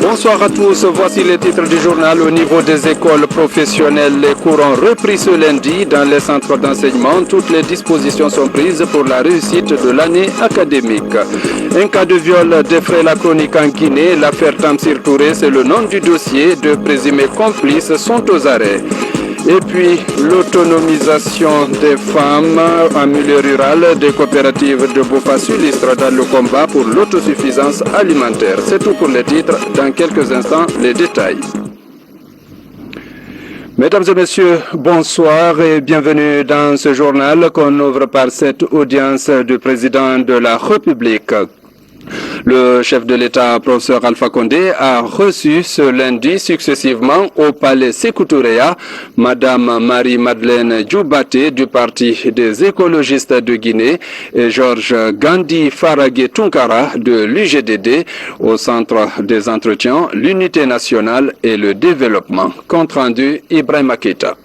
Bonsoir à tous, voici les titres du journal. Au niveau des écoles professionnelles, les cours ont repris ce lundi. Dans les centres d'enseignement, toutes les dispositions sont prises pour la réussite de l'année académique. Un cas de viol défraie la chronique en Guinée. L'affaire Tamsir Touré, c'est le nom du dossier. Deux présumés complices sont aux arrêts. Et puis, l'autonomisation des femmes en milieu rural, des coopératives de Bofa illustrent dans le combat pour l'autosuffisance alimentaire. C'est tout pour les titres. Dans quelques instants, les détails. Mesdames et messieurs, bonsoir et bienvenue dans ce journal qu'on ouvre par cette audience du président de la République. Le chef de l'État, professeur Alpha Condé, a reçu ce lundi successivement au palais Sékou Touréa Madame Marie-Madeleine Djoubaté du Parti des écologistes de Guinée et Georges Gandhi Faragé Tunkara de l'UGDD au centre des entretiens, l'unité nationale et le développement. Compte rendu Ibrahima Keita.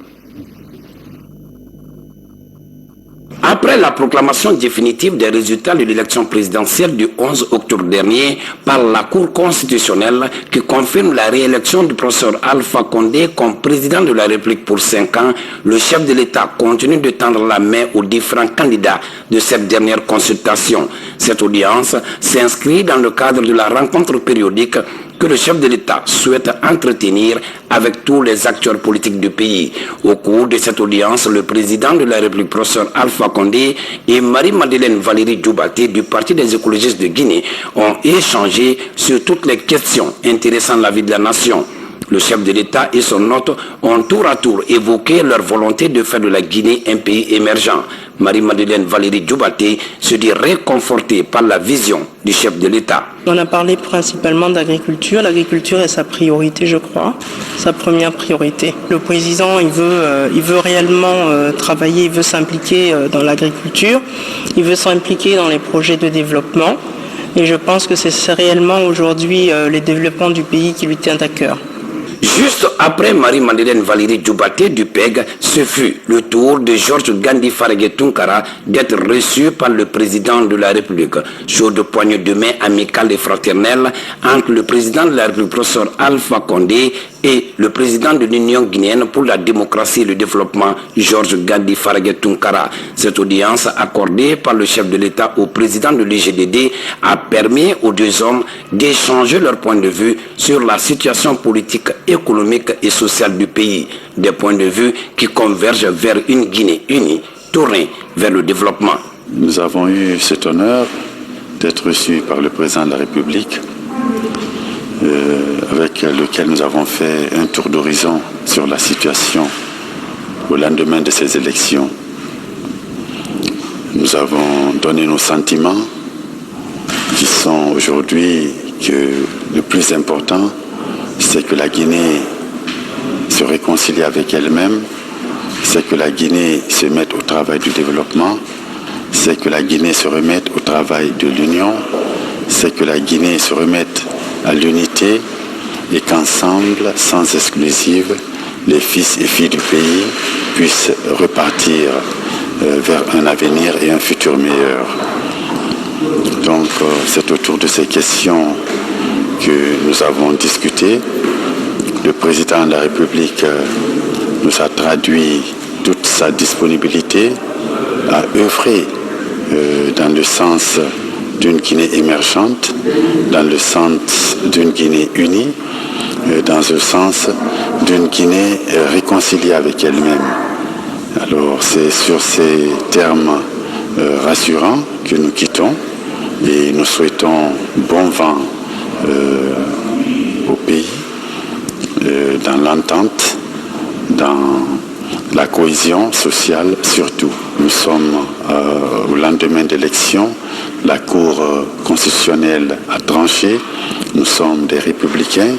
Après la proclamation définitive des résultats de l'élection présidentielle du 11 octobre dernier par la Cour constitutionnelle qui confirme la réélection du professeur Alpha Condé comme président de la République pour 5 ans, le chef de l'État continue de tendre la main aux différents candidats de cette dernière consultation. Cette audience s'inscrit dans le cadre de la rencontre périodique que le chef de l'État souhaite entretenir avec tous les acteurs politiques du pays. Au cours de cette audience, le président de la République, professeur Alpha Condé, et Marie-Madeleine Valérie Djoubaté du Parti des écologistes de Guinée ont échangé sur toutes les questions intéressant la vie de la nation. Le chef de l'État et son hôte ont tour à tour évoqué leur volonté de faire de la Guinée un pays émergent. Marie-Madeleine Valérie Djoubaté se dit réconfortée par la vision du chef de l'État. On a parlé principalement d'agriculture. L'agriculture est sa priorité, je crois, sa première priorité. Le président, il veut réellement travailler, il veut s'impliquer dans l'agriculture, il veut s'impliquer dans les projets de développement. Et je pense que c'est réellement aujourd'hui le développement du pays qui lui tient à cœur. Juste après Marie-Madeleine Valérie Djoubaté du PEG, ce fut le tour de Georges Gandhi Faragé Tunkara d'être reçu par le président de la République. Jour de poignée de main amicale et fraternelle entre le président de la République, professeur Alpha Condé, et le président de l'Union guinéenne pour la démocratie et le développement, Georges Gandhi Faragé Tunkara. Cette audience accordée par le chef de l'État au président de l'UGDD a permis aux deux hommes d'échanger leur point de vue sur la situation politique, économique et sociale du pays. Des points de vue qui convergent vers une Guinée unie, tournée vers le développement. Nous avons eu cet honneur d'être reçus par le président de la République, avec lequel nous avons fait un tour d'horizon sur la situation au lendemain de ces élections. Nous avons donné nos sentiments qui sont aujourd'hui que le plus important, c'est que la Guinée se réconcilie avec elle-même, c'est que la Guinée se mette au travail du développement, c'est que la Guinée se remette au travail de l'union, c'est que la Guinée se remette à l'unité et qu'ensemble, sans exclusive, les fils et filles du pays puissent repartir vers un avenir et un futur meilleur. Donc c'est autour de ces questions que nous avons discuté. Le président de la République nous a traduit toute sa disponibilité à œuvrer dans le sens d'une Guinée émergente, dans le sens d'une Guinée unie, dans le sens d'une Guinée réconciliée avec elle-même. Alors c'est sur ces termes rassurants que nous quittons et nous souhaitons bon vent au pays, dans l'entente, dans la cohésion sociale surtout. Nous sommes au lendemain d'élections, la Cour constitutionnelle a tranché, nous sommes des républicains,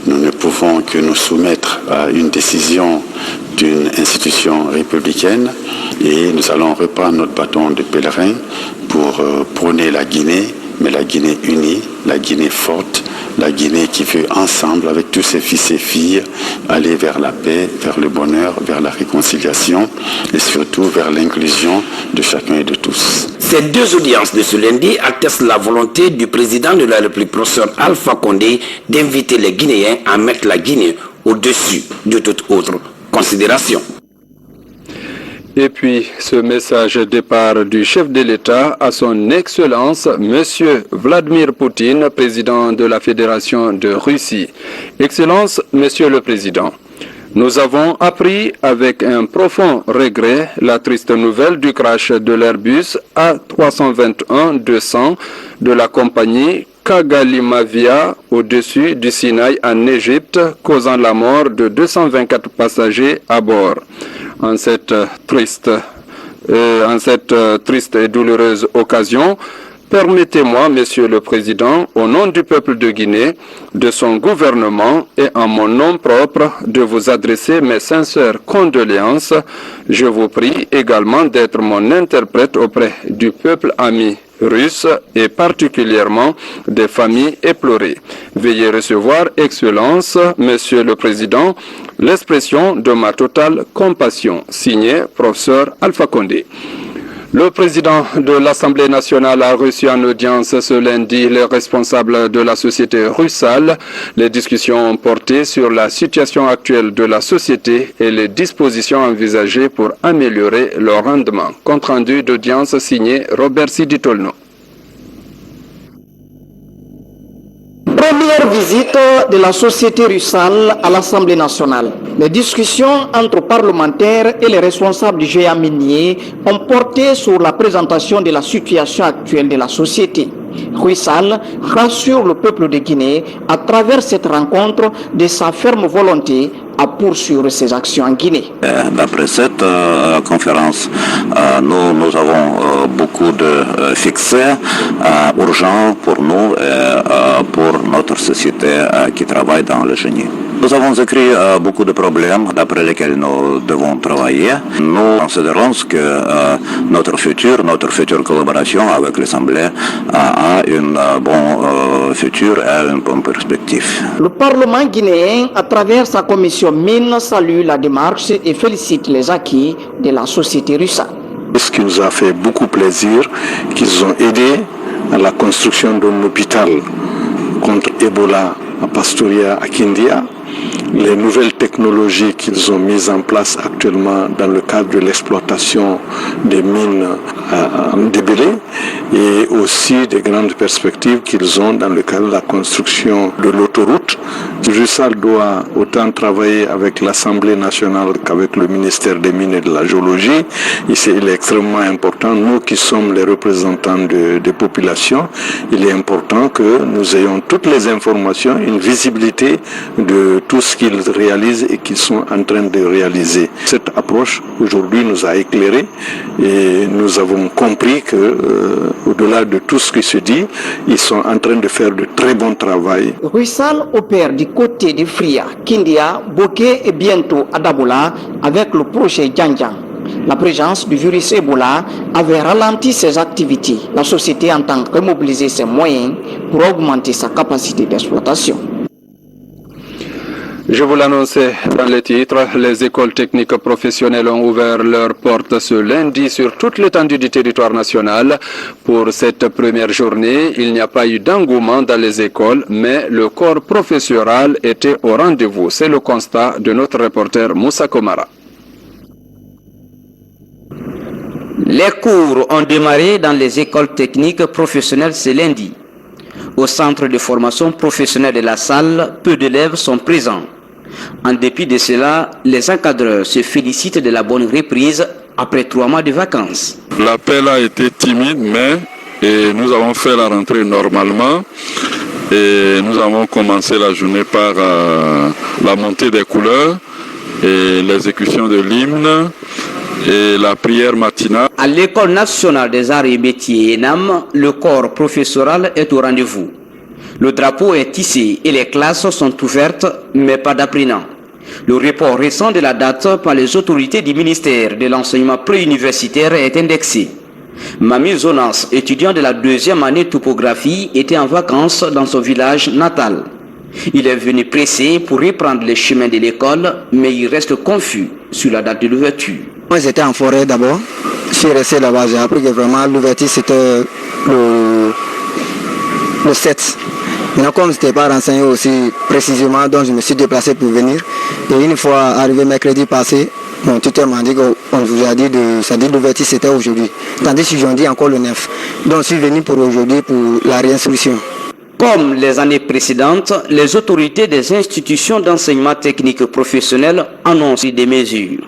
nous ne pouvons que nous soumettre à une décision d'une institution républicaine et nous allons reprendre notre bâton de pèlerin pour prôner la Guinée, mais la Guinée unie, la Guinée forte, la Guinée qui veut ensemble, avec tous ses fils et filles, aller vers la paix, vers le bonheur, vers la réconciliation et surtout vers l'inclusion de chacun et de tous. Ces deux audiences de ce lundi attestent la volonté du président de la République, professeur Alpha Condé, d'inviter les Guinéens à mettre la Guinée au-dessus de toute autre considération. Et puis, ce message de départ du chef de l'État à son Excellence, M. Vladimir Poutine, président de la Fédération de Russie. Excellence, Monsieur le Président, nous avons appris avec un profond regret la triste nouvelle du crash de l'Airbus A321-200 de la compagnie Kagalimavia au-dessus du Sinaï en Égypte, causant la mort de 224 passagers à bord. En cette triste et douloureuse occasion, permettez-moi, Monsieur le Président, au nom du peuple de Guinée, de son gouvernement et en mon nom propre, de vous adresser mes sincères condoléances. Je vous prie également d'être mon interprète auprès du peuple ami russe et particulièrement des familles éplorées. Veuillez recevoir, Excellence, Monsieur le Président, l'expression de ma totale compassion. Signé, professeur Alpha Condé. Le président de l'Assemblée nationale a reçu en audience ce lundi les responsables de la société Rusal. Les discussions ont porté sur la situation actuelle de la société et les dispositions envisagées pour améliorer leur rendement. Compte rendu d'audience signé Robert Siditolno. Première visite de la société Rusal à l'Assemblée nationale. Les discussions entre parlementaires et les responsables du GA minier ont porté sur la présentation de la situation actuelle de la société. Rusal rassure le peuple de Guinée à travers cette rencontre de sa ferme volonté à poursuivre ses actions en Guinée. D'après cette conférence, nous avons beaucoup de fixés urgents pour nous et pour notre société qui travaille dans le génie. Nous avons écrit beaucoup de problèmes d'après lesquels nous devons travailler. Nous considérons que notre future collaboration avec l'Assemblée a une bonne future et une bonne perspective. Le Parlement guinéen, à travers sa commission mine, salue la démarche et félicite les acquis de la société russe. Ce qui nous a fait beaucoup plaisir, qu'ils ont aidé à la construction d'un hôpital contre Ebola à Pastoria, à Kindia. Les nouvelles technologies qu'ils ont mises en place actuellement dans le cadre de l'exploitation des mines débellées et aussi des grandes perspectives qu'ils ont dans le cadre de la construction de l'autoroute. Rusal doit autant travailler avec l'Assemblée nationale qu'avec le ministère des Mines et de la Géologie. Il est extrêmement important, nous qui sommes les représentants des populations, il est important que nous ayons toutes les informations, une visibilité de tout ce qu'ils réalisent et qu'ils sont en train de réaliser. Cette approche aujourd'hui nous a éclairés et nous avons compris que au-delà de tout ce qui se dit, ils sont en train de faire de très bon travail. Rusal opère du côté de Fria, Kindia, Boké et bientôt à Dabola avec le projet Djanjan. La présence du virus Ebola avait ralenti ses activités. La société entend remobiliser ses moyens pour augmenter sa capacité d'exploitation. Je vous l'annonçais dans les titres, les écoles techniques professionnelles ont ouvert leurs portes ce lundi sur toute l'étendue du territoire national. Pour cette première journée, il n'y a pas eu d'engouement dans les écoles, mais le corps professoral était au rendez-vous. C'est le constat de notre reporter Moussa Komara. Les cours ont démarré dans les écoles techniques professionnelles ce lundi. Au centre de formation professionnelle de la salle, peu d'élèves sont présents. En dépit de cela, les encadreurs se félicitent de la bonne reprise après 3 mois de vacances. L'appel a été timide, mais nous avons fait la rentrée normalement. Et nous avons commencé la journée par la montée des couleurs et l'exécution de l'hymne et la prière matinale. À l'École nationale des arts et métiers ENAM, le corps professoral est au rendez-vous. Le drapeau est tissé et les classes sont ouvertes, mais pas d'apprenants. Le report récent de la date par les autorités du ministère de l'enseignement préuniversitaire est indexé. Mami Zonas, étudiant de la 2e année topographie, était en vacances dans son village natal. Il est venu pressé pour reprendre les chemins de l'école, mais il reste confus sur la date de l'ouverture. Moi j'étais en forêt d'abord, je suis resté là-bas, j'ai appris que vraiment l'ouverture c'était le 7. Maintenant, comme je n'étais pas renseigné aussi précisément, donc je me suis déplacé pour venir. Et une fois arrivé mercredi passé, mon tuteur m'a dit qu'on vous a dit l'ouverture c'était aujourd'hui. Tandis qu'ils ont dit encore le 9. Donc je suis venu pour aujourd'hui pour la réinstruction. Comme les années précédentes, les autorités des institutions d'enseignement technique professionnel annoncent des mesures,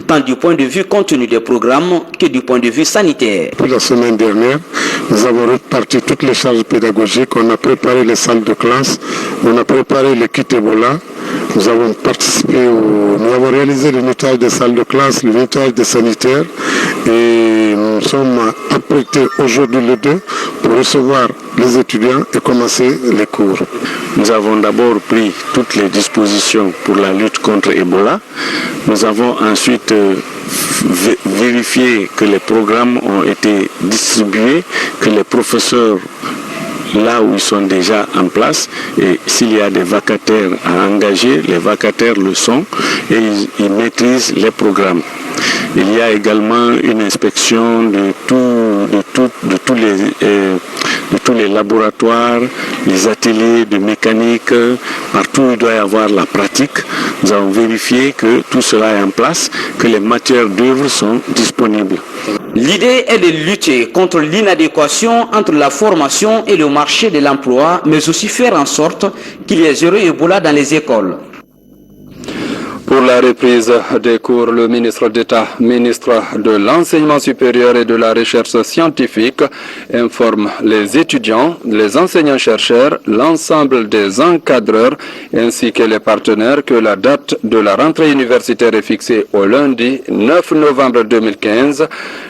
tant du point de vue contenu des programmes que du point de vue sanitaire. Pour la semaine dernière, nous avons réparti toutes les charges pédagogiques, on a préparé les salles de classe, on a préparé le kit Ebola, nous avons nous avons réalisé le nettoyage des salles de classe, le nettoyage des sanitaires et nous sommes apprêtés aujourd'hui le 2 pour recevoir les étudiants et commencer les cours. Nous avons d'abord pris toutes les dispositions pour la lutte contre Ebola. Nous avons ensuite vérifié que les programmes ont été distribués, que les professeurs là où ils sont déjà en place, et s'il y a des vacataires à engager, les vacataires le sont et ils maîtrisent les programmes. Il y a également une inspection de tous les laboratoires, les ateliers de mécanique, partout où il doit y avoir la pratique. Nous avons vérifié que tout cela est en place, que les matières d'œuvre sont disponibles. L'idée est de lutter contre l'inadéquation entre la formation et le marché de l'emploi, mais aussi faire en sorte qu'il y ait zéro Ebola dans les écoles. Pour la reprise des cours, le ministre d'État, ministre de l'Enseignement supérieur et de la Recherche scientifique, informe les étudiants, les enseignants-chercheurs, l'ensemble des encadreurs ainsi que les partenaires que la date de la rentrée universitaire est fixée au lundi 9 novembre 2015.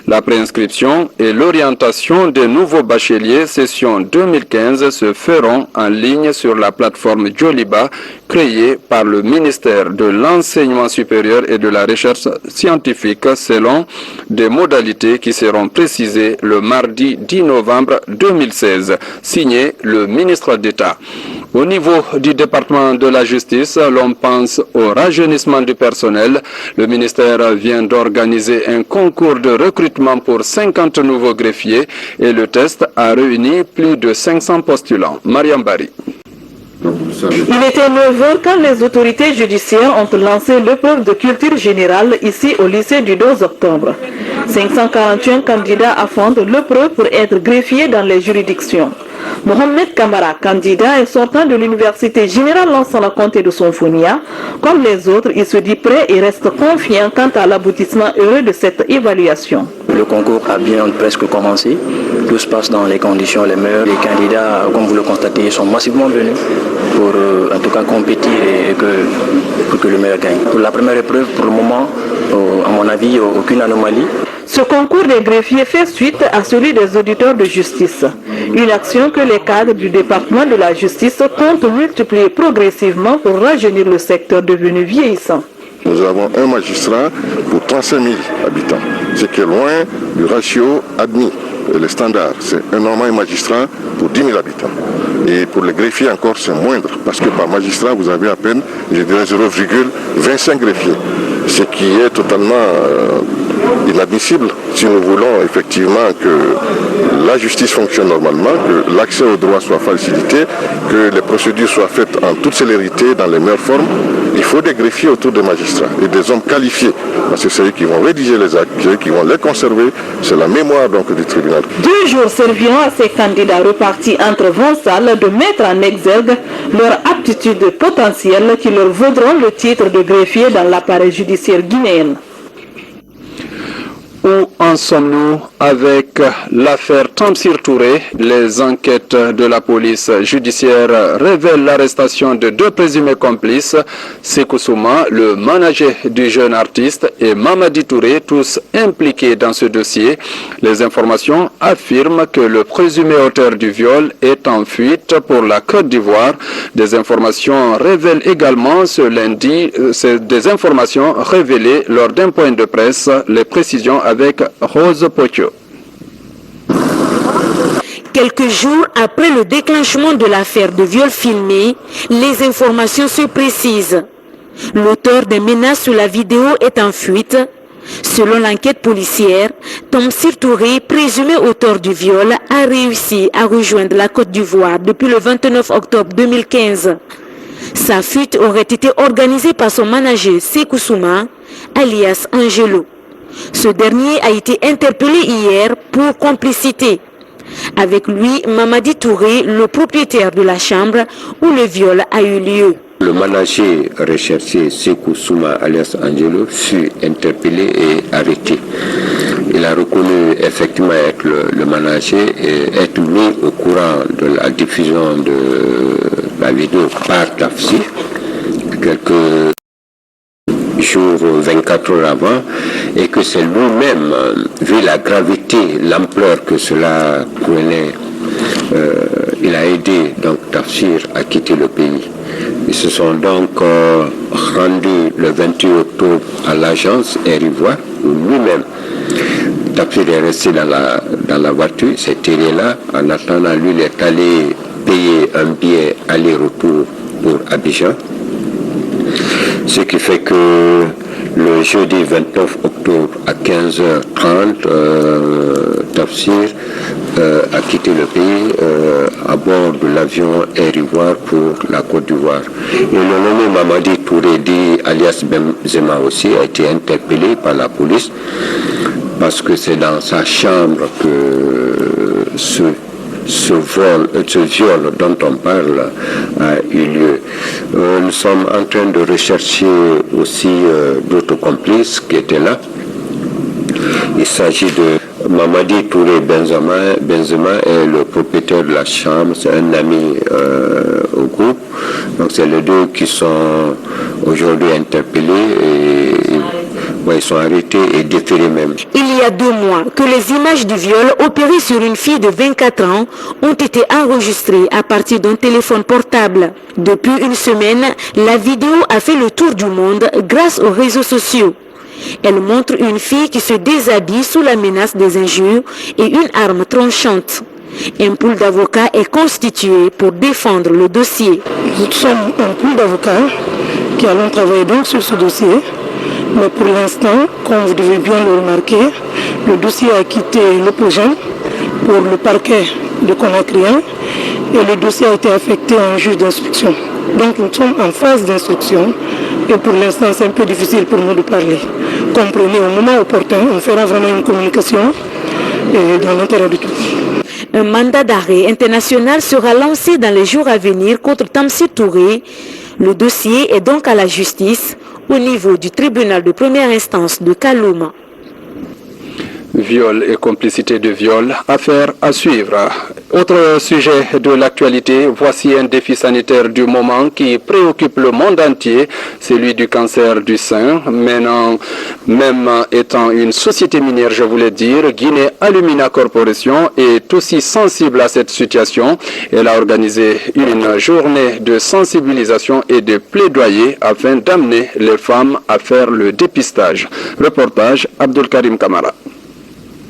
La préinscription et l'orientation des nouveaux bacheliers session 2015 se feront en ligne sur la plateforme Joliba créée par le ministère de l'Enseignement supérieur et de la Recherche scientifique selon des modalités qui seront précisées le mardi 10 novembre 2016, signé le ministre d'État. Au niveau du département de la justice, l'on pense au rajeunissement du personnel. Le ministère vient d'organiser un concours de recrutement pour 50 nouveaux greffiers et le test a réuni plus de 500 postulants. Mariam Bari. Il était 9h quand les autorités judiciaires ont lancé l'épreuve de culture générale ici au lycée du 12 octobre. 541 candidats affrontent l'épreuve pour être greffiers dans les juridictions. Mohamed Kamara, candidat et sortant de l'université générale Lansana Conté de Sonfonia, comme les autres, il se dit prêt et reste confiant quant à l'aboutissement heureux de cette évaluation. Le concours a bien presque commencé. Tout se passe dans les conditions les meilleures. Les candidats, comme vous le constatez, sont massivement venus pour en tout cas compétir et pour que le meilleur gagne. Pour la première épreuve, pour le moment, à mon avis, aucune anomalie. Ce concours des greffiers fait suite à celui des auditeurs de justice. Une action que les cadres du département de la justice comptent multiplier progressivement pour rajeunir le secteur devenu vieillissant. Nous avons un magistrat pour 35 000 habitants, ce qui est loin du ratio admis. Les standards, c'est un normal magistrat pour 10 000 habitants. Et pour les greffiers encore, c'est moindre, parce que par magistrat, vous avez à peine, je dirais, 0,25 greffiers, ce qui est totalement inadmissible si nous voulons effectivement que la justice fonctionne normalement, que l'accès aux droits soit facilité, que les procédures soient faites en toute célérité, dans les meilleures formes. Il faut des greffiers autour des magistrats et des hommes qualifiés, parce que c'est eux qui vont rédiger les actes, c'est eux qui vont les conserver, c'est la mémoire donc du tribunal. 2 jours serviront à ces candidats repartis entre 20 salles de mettre en exergue leur aptitude potentielle qui leur vaudront le titre de greffier dans l'appareil judiciaire guinéen. Où en sommes-nous avec l'affaire Tamsir Touré? Les enquêtes de la police judiciaire révèlent l'arrestation de 2 présumés complices, Sekou Souma, le manager du jeune artiste, et Mamadi Touré, tous impliqués dans ce dossier. Les informations affirment que le présumé auteur du viol est en fuite pour la Côte d'Ivoire. Des informations révèlent également ce lundi, des informations révélées lors d'un point de presse, les précisions avec Rose Pocho. Quelques jours après le déclenchement de l'affaire de viol filmé, les informations se précisent. L'auteur des menaces sur la vidéo est en fuite. Selon l'enquête policière, Tamsir Touré, présumé auteur du viol, a réussi à rejoindre la Côte d'Ivoire depuis le 29 octobre 2015. Sa fuite aurait été organisée par son manager Sékou Souma, alias Angelo. Ce dernier a été interpellé hier pour complicité. Avec lui, Mamadi Touré, le propriétaire de la chambre où le viol a eu lieu. Le manager recherché Sékou Souma alias Angelo fut interpellé et arrêté. Il a reconnu effectivement être le manager et être mis au courant de la diffusion de la vidéo par Tafsir quelques jours, 24 heures avant, et que c'est lui-même, vu la gravité, l'ampleur que cela prenait, il a aidé donc Tafsir à quitter le pays. Ils se sont donc rendus le 28 octobre à l'agence Air Ivoire, où lui-même, Tafsir est resté dans la voiture, s'est tiré là. En attendant, lui, il est allé payer un billet aller-retour pour Abidjan. Ce qui fait que le jeudi 29 octobre à 15h30, Tafsir a quitté le pays à bord de l'avion Air Ivoire pour la Côte d'Ivoire. Et le nommé Mamadi Touré, dit alias Benzema aussi, a été interpellé par la police parce que c'est dans sa chambre que ce viol dont on parle a eu lieu. Nous sommes en train de rechercher aussi d'autres complices qui étaient là. Il s'agit de Mamadi Touré Benzema est le propriétaire de la chambre, c'est un ami au groupe. Donc c'est les deux qui sont aujourd'hui interpellés et ils sont arrêtés et déférés même. Il y a 2 mois que les images du viol opéré sur une fille de 24 ans ont été enregistrées à partir d'un téléphone portable. Depuis une semaine, la vidéo a fait le tour du monde grâce aux réseaux sociaux. Elle montre une fille qui se déshabille sous la menace des injures et une arme tranchante. Un pool d'avocats est constitué pour défendre le dossier. Nous sommes un pool d'avocats qui allons travailler donc sur ce dossier. Mais pour l'instant, comme vous devez bien le remarquer, le dossier a quitté le projet pour le parquet de Conakry et le dossier a été affecté à un juge d'instruction. Donc nous sommes en phase d'instruction et pour l'instant c'est un peu difficile pour nous de parler. Comprenez, au moment opportun, on fera vraiment une communication dans l'intérêt de tous. Un mandat d'arrêt international sera lancé dans les jours à venir contre Tamsir Touré. Le dossier est donc à la justice au niveau du tribunal de première instance de Kalouma. Viol et complicité de viol, affaire à suivre. Autre sujet de l'actualité, voici un défi sanitaire du moment qui préoccupe le monde entier, celui du cancer du sein. Maintenant, même étant une société minière, je voulais dire, Guinée Alumina Corporation est aussi sensible à cette situation. Elle a organisé une journée de sensibilisation et de plaidoyer afin d'amener les femmes à faire le dépistage. Reportage Abdul Karim Kamara.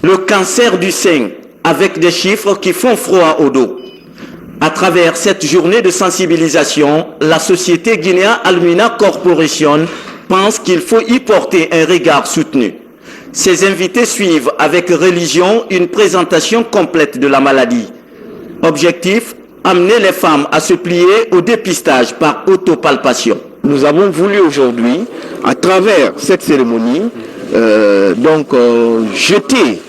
Le cancer du sein, avec des chiffres qui font froid au dos. À travers cette journée de sensibilisation, la société Guinea Alumina Corporation pense qu'il faut y porter un regard soutenu. Ses invités suivent avec religion une présentation complète de la maladie. Objectif, amener les femmes à se plier au dépistage par autopalpation. Nous avons voulu aujourd'hui, à travers cette cérémonie, jeter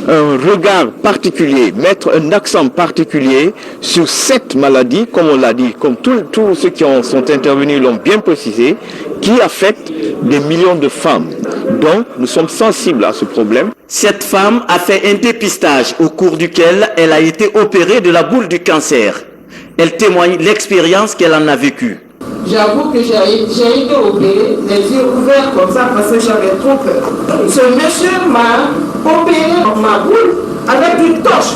un regard particulier, mettre un accent particulier sur cette maladie, comme on l'a dit, comme tous ceux qui sont intervenus l'ont bien précisé, qui affecte des millions de femmes. Donc, nous sommes sensibles à ce problème. Cette femme a fait un dépistage au cours duquel elle a été opérée de la boule du cancer. Elle témoigne l'expérience qu'elle en a vécue. J'avoue que j'ai été opérée, les yeux ouverts comme ça parce que j'avais trop peur. Ce monsieur m'a opéré ma boule avec une torche.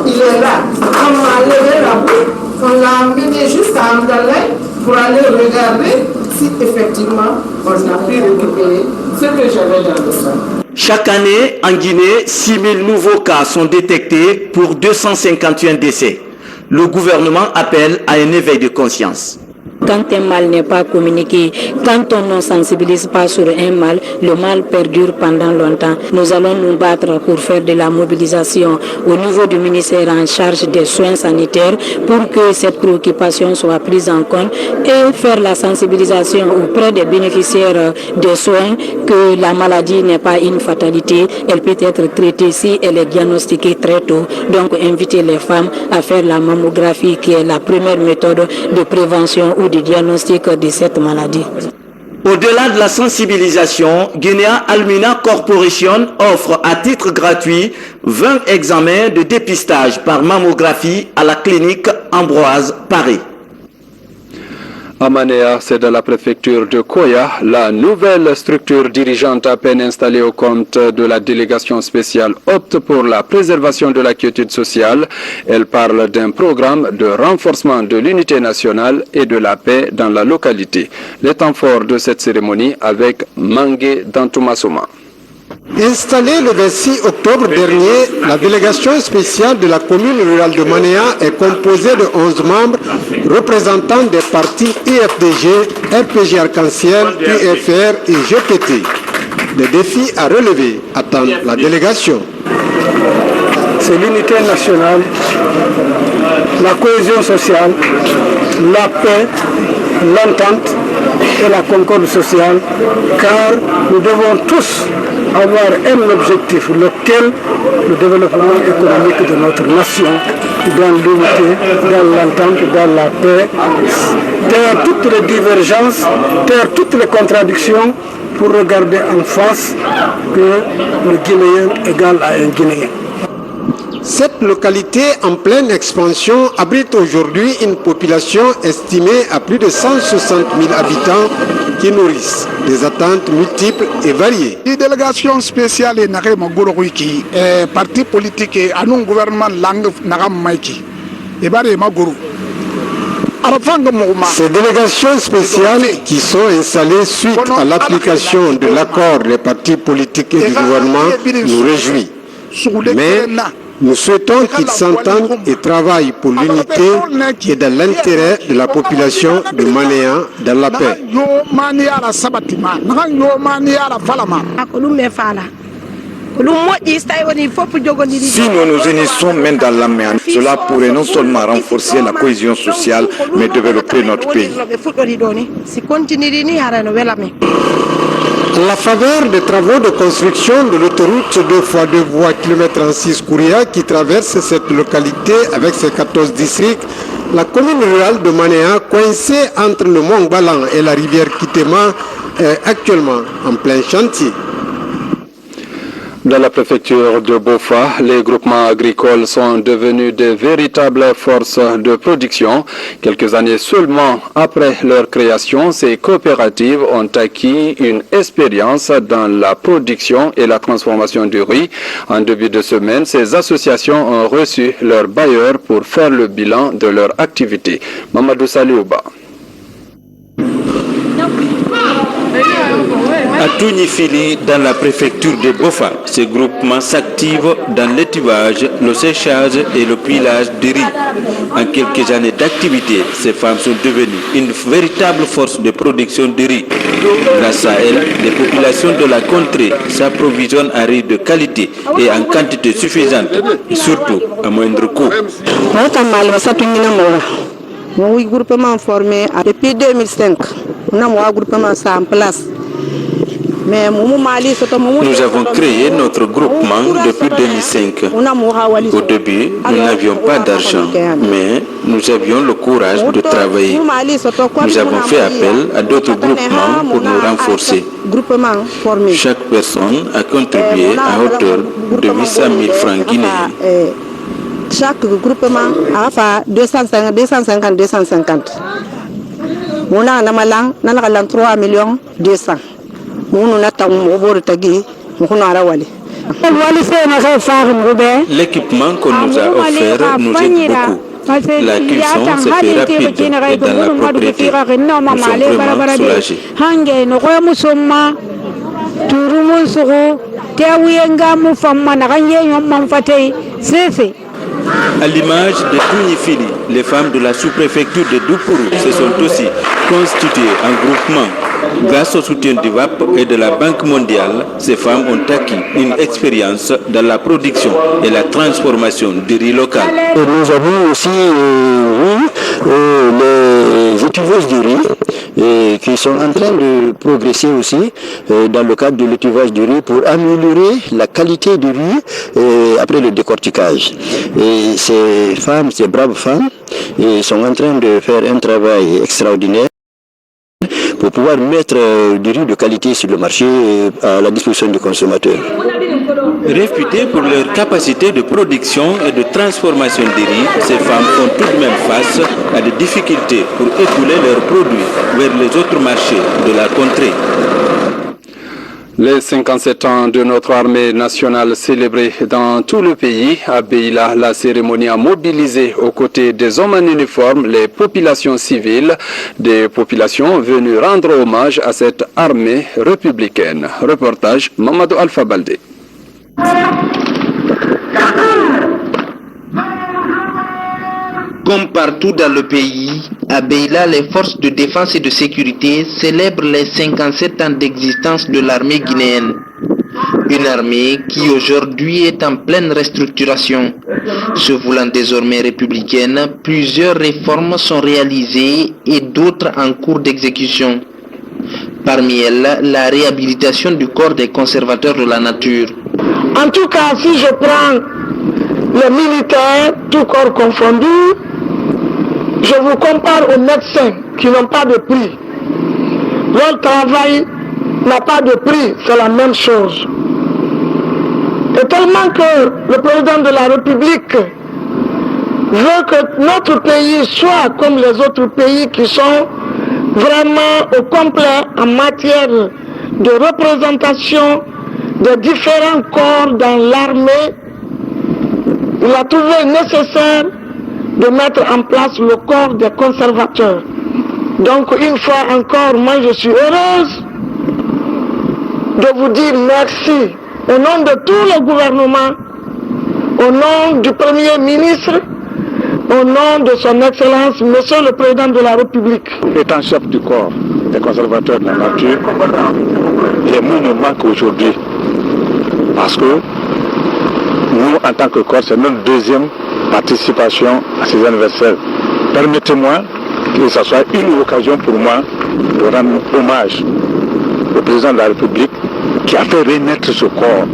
Il est là. On m'a levé la boule, on l'a amené jusqu'à Amdalay pour aller regarder si effectivement on a pu récupérer ce que j'avais dans le sang. Chaque année, en Guinée, 6000 nouveaux cas sont détectés pour 251 décès. Le gouvernement appelle à un éveil de conscience. Quand un mal n'est pas communiqué, quand on ne sensibilise pas sur un mal, le mal perdure pendant longtemps. Nous allons nous battre pour faire de la mobilisation au niveau du ministère en charge des soins sanitaires pour que cette préoccupation soit prise en compte et faire la sensibilisation auprès des bénéficiaires des soins que la maladie n'est pas une fatalité, elle peut être traitée si elle est diagnostiquée très tôt. Donc inviter les femmes à faire la mammographie qui est la première méthode de prévention ou de diagnostic de cette maladie. Au-delà de la sensibilisation, Guinea Alumina Corporation offre à titre gratuit 20 examens de dépistage par mammographie à la clinique Ambroise Paris. À Manéa, c'est de la préfecture de Koya, la nouvelle structure dirigeante à peine installée au compte de la délégation spéciale opte pour la préservation de la quiétude sociale. Elle parle d'un programme de renforcement de l'unité nationale et de la paix dans la localité. Les temps forts de cette cérémonie avec Mangue Dantumasoma. Installée le 26 octobre dernier, la délégation spéciale de la commune rurale de Manéa est composée de 11 membres représentant des partis IFDG, RPG Arc-en-Ciel, UFR et GPT. Les défis à relever attendent la délégation. C'est l'unité nationale, la cohésion sociale, la paix, l'entente et la concorde sociale, car nous devons tous avoir un objectif, lequel le développement économique de notre nation, dans l'unité, dans l'entente, dans la paix, taire toutes les divergences, taire toutes les contradictions pour regarder en face que le Guinéen égale à un Guinéen. Cette localité en pleine expansion abrite aujourd'hui une population estimée à plus de 160 000 habitants qui nourrissent des attentes multiples et variées. La délégation spéciale est Magourouiki, parti politique et un gouvernement langue Nagam Maiki. Et Baré Magourou. Ces délégations spéciales qui sont installées suite à l'application de l'accord des partis politiques et du gouvernement nous réjouit. Mais nous souhaitons qu'ils s'entendent et travaillent pour l'unité et dans l'intérêt de la population de Manéa dans la paix. Si nous nous unissons main dans la main, cela pourrait non seulement renforcer la cohésion sociale, mais développer notre pays. À la faveur des travaux de construction de l'autoroute 2x2 voies km36 Kouria qui traverse cette localité avec ses 14 districts, la commune rurale de Manéa, coincée entre le Mont Balan et la rivière Kitema, est actuellement en plein chantier. Dans la préfecture de Bofa, les groupements agricoles sont devenus de véritables forces de production. Quelques années seulement après leur création, ces coopératives ont acquis une expérience dans la production et la transformation du riz. En début de semaine, ces associations ont reçu leurs bailleurs pour faire le bilan de leur activité. Mamadou Saliouba. À Tounifili, dans la préfecture de Bofa, ces groupements s'activent dans l'étivage, le séchage et le pilage de riz. En quelques années d'activité, ces femmes sont devenues une véritable force de production de riz. Grâce à elles, les populations de la contrée s'approvisionnent en riz de qualité et en quantité suffisante, et surtout à moindre coût. Mon groupement formé depuis 2005. On a un groupement en place. Nous avons créé notre groupement depuis 2005. Au début, nous n'avions pas d'argent, mais nous avions le courage de travailler. Nous avons fait appel à d'autres groupements pour nous renforcer. Chaque personne a contribué à hauteur de 800 000 francs guinéens. Chaque groupement a fait 250. On a 3 millions 200. L'équipement qu'on nous a offert nous aide beaucoup. La cuisson se fait rapide et dans la propriété. Nous sommes vraiment soulagés. À l'image de Tounifili, les femmes de la sous-préfecture de Doupourou se sont aussi constituées en groupement. Grâce au soutien du VAP et de la Banque mondiale, ces femmes ont acquis une expérience dans la production et la transformation du riz local. Et nous avons aussi les étuveuses du riz qui sont en train de progresser aussi dans le cadre de l'étuvage du riz pour améliorer la qualité du riz après le décortiquage. Et ces femmes, ces braves femmes, sont en train de faire un travail extraordinaire pour pouvoir mettre du riz de qualité sur le marché à la disposition du consommateur. Réputées pour leur capacité de production et de transformation des riz, ces femmes font tout de même face à des difficultés pour écouler leurs produits vers les autres marchés de la contrée. Les 57 ans de notre armée nationale célébrés dans tout le pays. À Beila, la cérémonie a mobilisé aux côtés des hommes en uniforme les populations civiles, des populations venues rendre hommage à cette armée républicaine. Reportage Mamadou Alpha Baldé. Comme partout dans le pays, à Beila, les forces de défense et de sécurité célèbrent les 57 ans d'existence de l'armée guinéenne. Une armée qui aujourd'hui est en pleine restructuration. Se voulant désormais républicaine, plusieurs réformes sont réalisées et d'autres en cours d'exécution. Parmi elles, la réhabilitation du corps des conservateurs de la nature. En tout cas, si je prends les militaires, tout corps confondu, je vous compare aux médecins qui n'ont pas de prix. Leur travail n'a pas de prix, c'est la même chose. Et tellement que le président de la République veut que notre pays soit comme les autres pays qui sont vraiment au complet en matière de représentation des différents corps dans l'armée, il a trouvé nécessaire de mettre en place le corps des conservateurs. Donc une fois encore, moi je suis heureuse de vous dire merci au nom de tout le gouvernement, au nom du Premier ministre, au nom de son Excellence, Monsieur le Président de la République. Étant chef du corps des conservateurs de la nature, les mots nous manquent aujourd'hui parce que nous, en tant que corps, c'est notre deuxième participation à ces anniversaires. Permettez-moi que ce soit une occasion pour moi de rendre hommage au président de la République qui a fait renaître ce corps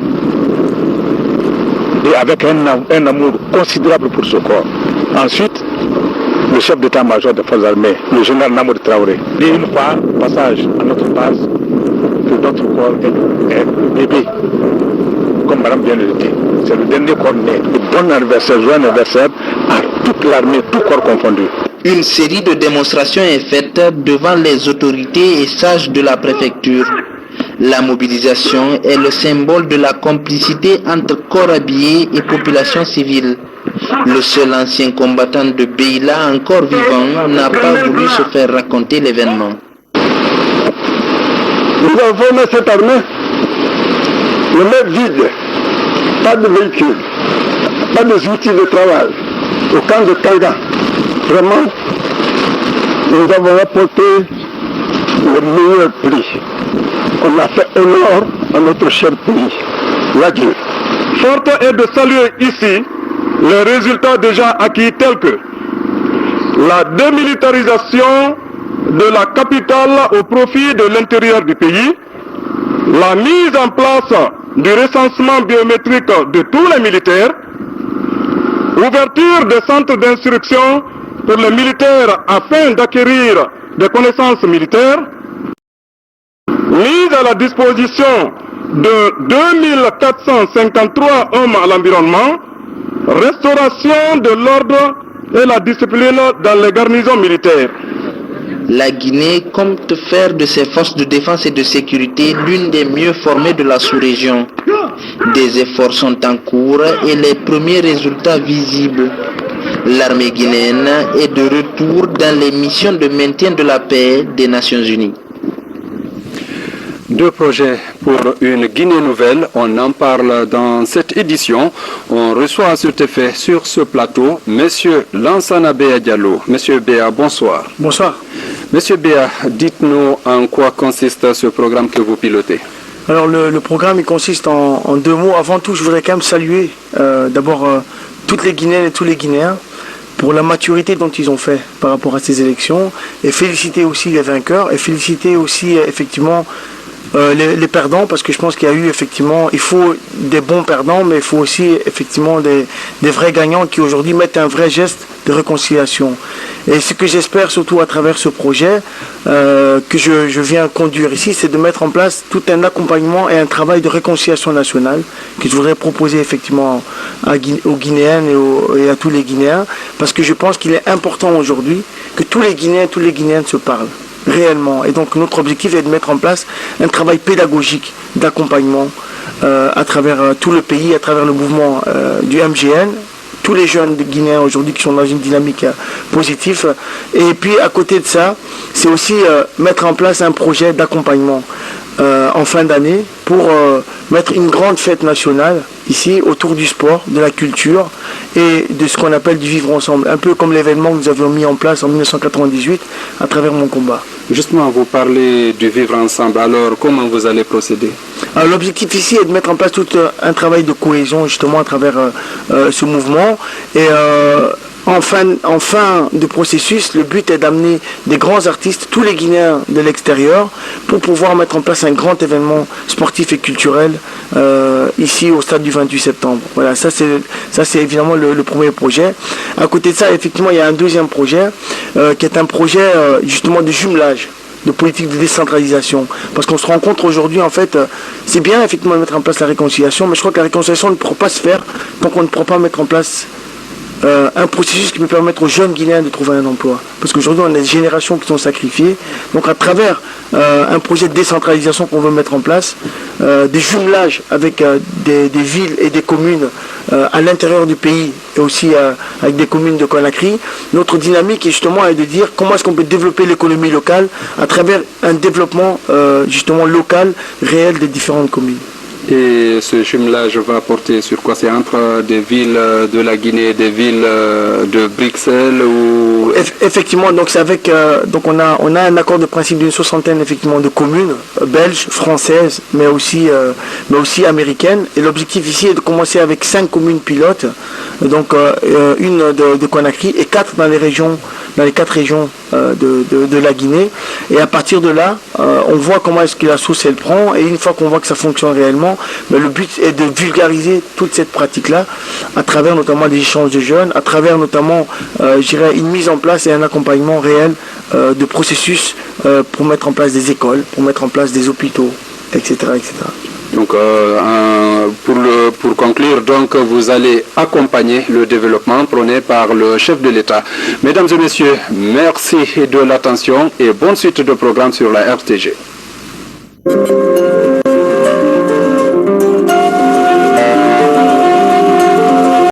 et avec un amour considérable pour ce corps. Ensuite, le chef d'état-major des forces armées, le général Namoud Traoré, dit une fois passage à notre base que notre corps est bébé, comme madame vient de le dire. C'est le dernier corps né. Bon anniversaire, joyeux anniversaire à toute l'armée, tout corps confondu. Une série de démonstrations est faite devant les autorités et sages de la préfecture. La mobilisation est le symbole de la complicité entre corps habillés et population civile. Le seul ancien combattant de Beila encore vivant n'a pas voulu se faire raconter l'événement. Nous avons formé cette armée, le mettre vide, pas de véhicules, pas d'outils de travail, au camp de Kanga. Vraiment, nous avons apporté le meilleur prix. On a fait honneur à notre cher pays, l'adieu. Forte est de saluer ici les résultats déjà acquis tels que la démilitarisation de la capitale au profit de l'intérieur du pays, la mise en place du recensement biométrique de tous les militaires, ouverture des centres d'instruction pour les militaires afin d'acquérir des connaissances militaires, mise à la disposition de 2453 hommes à l'environnement, restauration de l'ordre et la discipline dans les garnisons militaires. La Guinée compte faire de ses forces de défense et de sécurité l'une des mieux formées de la sous-région. Des efforts sont en cours et les premiers résultats visibles. L'armée guinéenne est de retour dans les missions de maintien de la paix des Nations Unies. Deux projets pour une Guinée nouvelle, on en parle dans cette édition. On reçoit à cet effet sur ce plateau Monsieur Lansana Béa Diallo. Monsieur Béa, bonsoir. Bonsoir. Monsieur Béa, dites-nous en quoi consiste ce programme que vous pilotez. Alors le programme il consiste en deux mots. Avant tout, je voudrais quand même saluer d'abord toutes les Guinéennes et tous les Guinéens pour la maturité dont ils ont fait par rapport à ces élections, et féliciter aussi les vainqueurs et féliciter aussi effectivement les perdants, parce que je pense qu'il y a eu effectivement, il faut des bons perdants, mais il faut aussi effectivement des vrais gagnants qui aujourd'hui mettent un vrai geste de réconciliation. Et ce que j'espère surtout à travers ce projet que je viens conduire ici, c'est de mettre en place tout un accompagnement et un travail de réconciliation nationale que je voudrais proposer effectivement aux Guinéennes et à tous les Guinéens, parce que je pense qu'il est important aujourd'hui que tous les Guinéens et toutes les Guinéennes se parlent réellement. Et donc notre objectif est de mettre en place un travail pédagogique d'accompagnement à travers tout le pays, à travers le mouvement du MGN, tous les jeunes Guinéens aujourd'hui qui sont dans une dynamique positive. Et puis à côté de ça, c'est aussi mettre en place un projet d'accompagnement en fin d'année pour mettre une grande fête nationale ici autour du sport, de la culture et de ce qu'on appelle du vivre ensemble, un peu comme l'événement que nous avions mis en place en 1998 à travers Mon Combat. Justement, vous parlez du vivre ensemble, alors comment vous allez procéder? L'objectif ici est de mettre en place tout un travail de cohésion justement à travers ce mouvement, et en fin de processus, le but est d'amener des grands artistes, tous les Guinéens de l'extérieur, pour pouvoir mettre en place un grand événement sportif et culturel ici au stade du 28 septembre. Voilà, ça c'est évidemment le premier projet. À côté de ça, effectivement, il y a un deuxième projet qui est un projet justement de jumelage, de politique de décentralisation. Parce qu'on se rend compte aujourd'hui, en fait, c'est bien effectivement de mettre en place la réconciliation, mais je crois que la réconciliation ne pourra pas se faire tant qu'on ne pourra pas mettre en place un processus qui peut permettre aux jeunes Guinéens de trouver un emploi. Parce qu'aujourd'hui, on a des générations qui sont sacrifiées. Donc à travers un projet de décentralisation qu'on veut mettre en place, des jumelages avec des villes et des communes à l'intérieur du pays, et aussi avec des communes de Conakry, notre dynamique est justement de dire comment est-ce qu'on peut développer l'économie locale à travers un développement justement local, réel des différentes communes. Et ce jumelage va porter sur quoi? C'est entre des villes de la Guinée et des villes de Bruxelles ou... Effectivement, donc c'est avec donc on a un accord de principe d'une soixantaine effectivement de communes belges, françaises, mais aussi américaines. Et l'objectif ici est de commencer avec 5 communes pilotes, donc une de Conakry et 4 dans les 4 régions de la Guinée. Et à partir de là, on voit comment est-ce que la sauce elle prend, et une fois qu'on voit que ça fonctionne réellement, le but est de vulgariser toute cette pratique-là à travers notamment des échanges de jeunes, à travers notamment je dirais une mise en place et un accompagnement réel de processus pour mettre en place des écoles, pour mettre en place des hôpitaux, etc. etc. Donc pour conclure, donc vous allez accompagner le développement prôné par le chef de l'État. Mesdames et messieurs, merci de l'attention et bonne suite de programme sur la RTG.